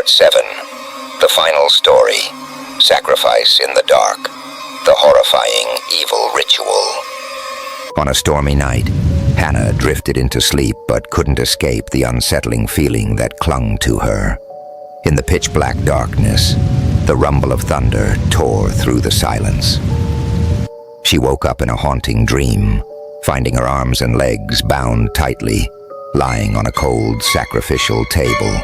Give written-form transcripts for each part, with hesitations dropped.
Part 7. The final story. Sacrifice in the dark. The horrifying evil ritual. On a stormy night, Hannah drifted into sleep but couldn't escape the unsettling feeling that clung to her. In the pitch-black darkness, the rumble of thunder tore through the silence. She woke up in a haunting dream, finding her arms and legs bound tightly, lying on a cold sacrificial table.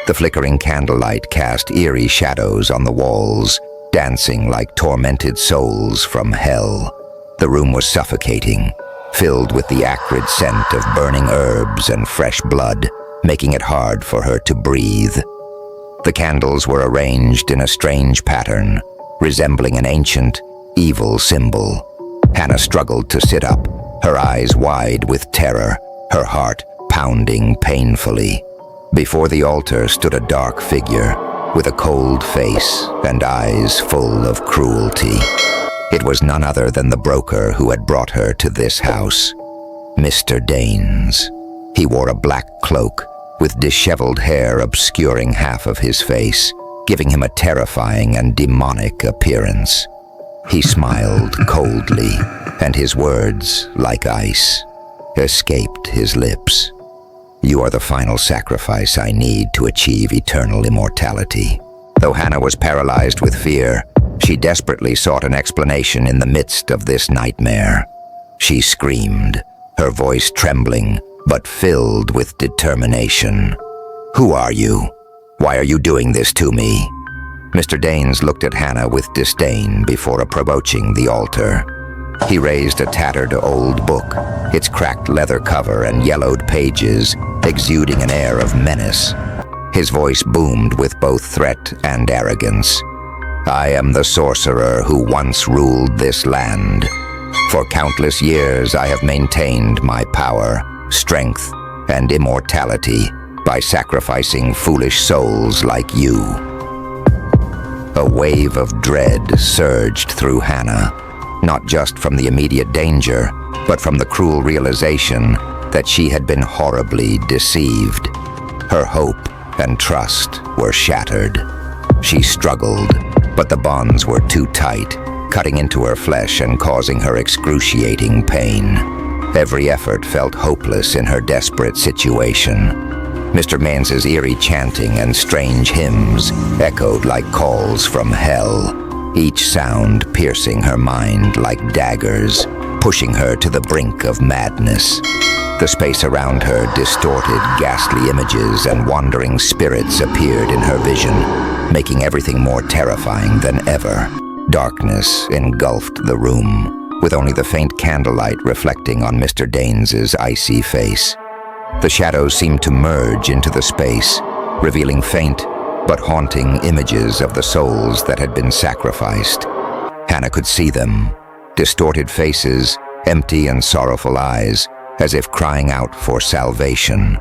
The flickering candlelight cast eerie shadows on the walls, dancing like tormented souls from hell. The room was suffocating, filled with the acrid scent of burning herbs and fresh blood, making it hard for her to breathe. The candles were arranged in a strange pattern, resembling an ancient, evil symbol. Hannah struggled to sit up, her eyes wide with terror, her heart pounding painfully. Before the altar stood a dark figure, with a cold face and eyes full of cruelty. It was none other than the broker who had brought her to this house, Mr. Danes. He wore a black cloak, with disheveled hair obscuring half of his face, giving him a terrifying and demonic appearance. He smiled coldly, and his words, like ice, escaped his lips. "You are the final sacrifice I need to achieve eternal immortality." Though Hannah was paralyzed with fear, she desperately sought an explanation in the midst of this nightmare. She screamed, her voice trembling, but filled with determination. "Who are you? Why are you doing this to me?" Mr. Danes looked at Hannah with disdain before approaching the altar. He raised a tattered old book, its cracked leather cover and yellowed pages exuding an air of menace. His voice boomed with both threat and arrogance. "I am the sorcerer who once ruled this land. For countless years I have maintained my power, strength, and immortality by sacrificing foolish souls like you." A wave of dread surged through Hannah, not just from the immediate danger, but from the cruel realization that she had been horribly deceived. Her hope and trust were shattered. She struggled, but the bonds were too tight, cutting into her flesh and causing her excruciating pain. Every effort felt hopeless in her desperate situation. Mr. Mains's eerie chanting and strange hymns echoed like calls from hell, each sound piercing her mind like daggers, pushing her to the brink of madness. The space around her distorted ghastly images, and wandering spirits appeared in her vision, making everything more terrifying than ever. Darkness engulfed the room, with only the faint candlelight reflecting on Mr. Danes's icy face. The shadows seemed to merge into the space, revealing faint but haunting images of the souls that had been sacrificed. Hannah could see them, distorted faces, empty and sorrowful eyes, as if crying out for salvation.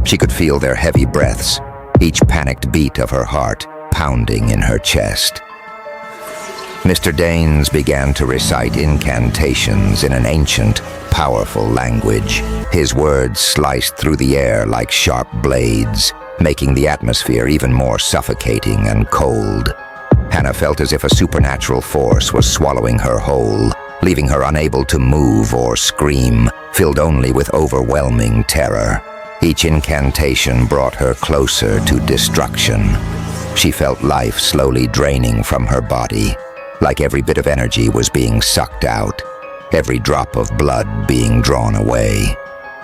She could feel their heavy breaths, each panicked beat of her heart pounding in her chest. Mr. Danes began to recite incantations in an ancient, powerful language. His words sliced through the air like sharp blades, making the atmosphere even more suffocating and cold. Hannah felt as if a supernatural force was swallowing her whole, leaving her unable to move or scream, filled only with overwhelming terror. Each incantation brought her closer to destruction. She felt life slowly draining from her body, like every bit of energy was being sucked out, every drop of blood being drawn away.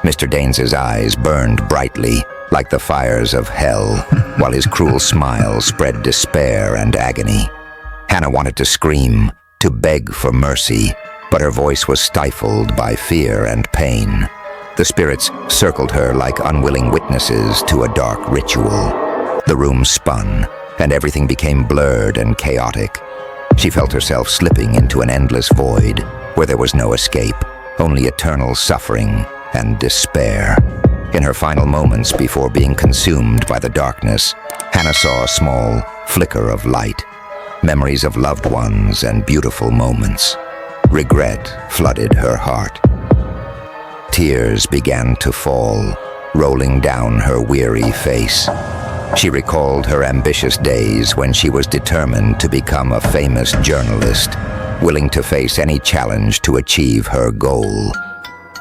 Mr. Danes's eyes burned brightly, like the fires of hell, while his cruel smile spread despair and agony. Hannah wanted to scream, to beg for mercy, but her voice was stifled by fear and pain. The spirits circled her like unwilling witnesses to a dark ritual. The room spun, and everything became blurred and chaotic. She felt herself slipping into an endless void, where there was no escape, only eternal suffering and despair. In her final moments before being consumed by the darkness, Hannah saw a small flicker of light, memories of loved ones and beautiful moments. Regret flooded her heart. Tears began to fall, rolling down her weary face. She recalled her ambitious days when she was determined to become a famous journalist, willing to face any challenge to achieve her goal.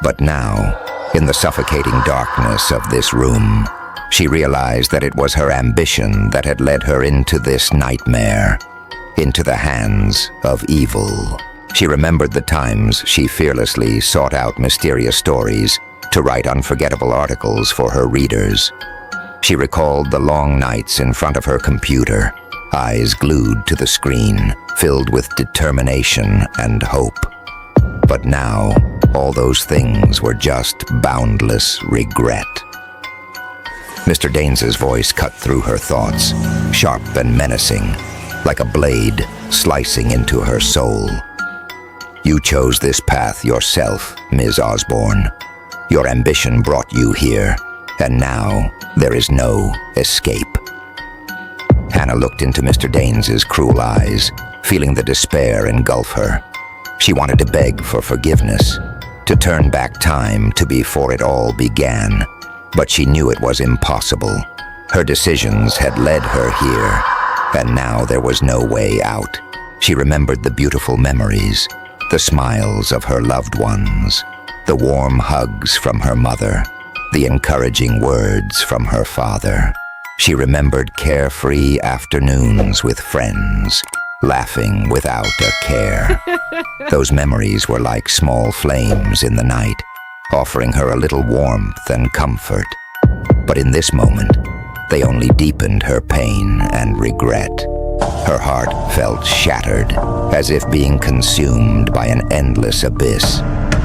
But now, in the suffocating darkness of this room, she realized that it was her ambition that had led her into this nightmare, into the hands of evil. She remembered the times she fearlessly sought out mysterious stories to write unforgettable articles for her readers. She recalled the long nights in front of her computer, eyes glued to the screen, filled with determination and hope. But now, all those things were just boundless regret. Mr. Daines's voice cut through her thoughts, sharp and menacing, like a blade slicing into her soul. You chose this path yourself, Ms. Osborn. Your ambition brought you here, and now there is no escape. Hannah looked into Mr. Daines's cruel eyes, feeling the despair engulf her. She wanted to beg for forgiveness, to turn back time to before it all began, but she knew it was impossible. Her decisions had led her here, and now there was no way out. She remembered the beautiful memories, the smiles of her loved ones, the warm hugs from her mother, the encouraging words from her father. She remembered carefree afternoons with friends, laughing without a care. Those memories were like small flames in the night, offering her a little warmth and comfort. But in this moment, they only deepened her pain and regret. Her heart felt shattered, as if being consumed by an endless abyss.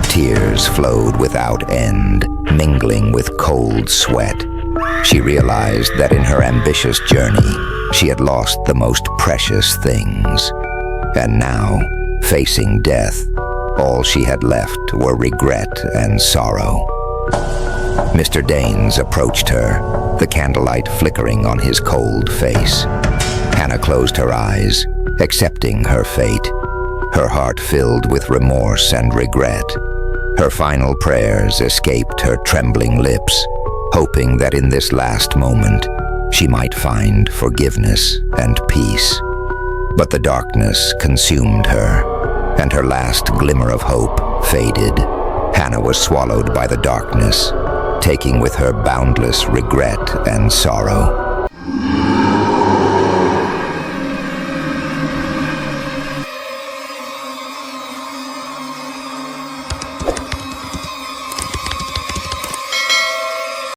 Tears flowed without end, mingling with cold sweat. She realized that in her ambitious journey, she had lost the most precious things. And now, facing death, all she had left were regret and sorrow. Mr. Daines approached her, the candlelight flickering on his cold face. Hannah closed her eyes, accepting her fate, her heart filled with remorse and regret. Her final prayers escaped her trembling lips, hoping that in this last moment, she might find forgiveness and peace. But the darkness consumed her, and her last glimmer of hope faded. Hannah was swallowed by the darkness, taking with her boundless regret and sorrow.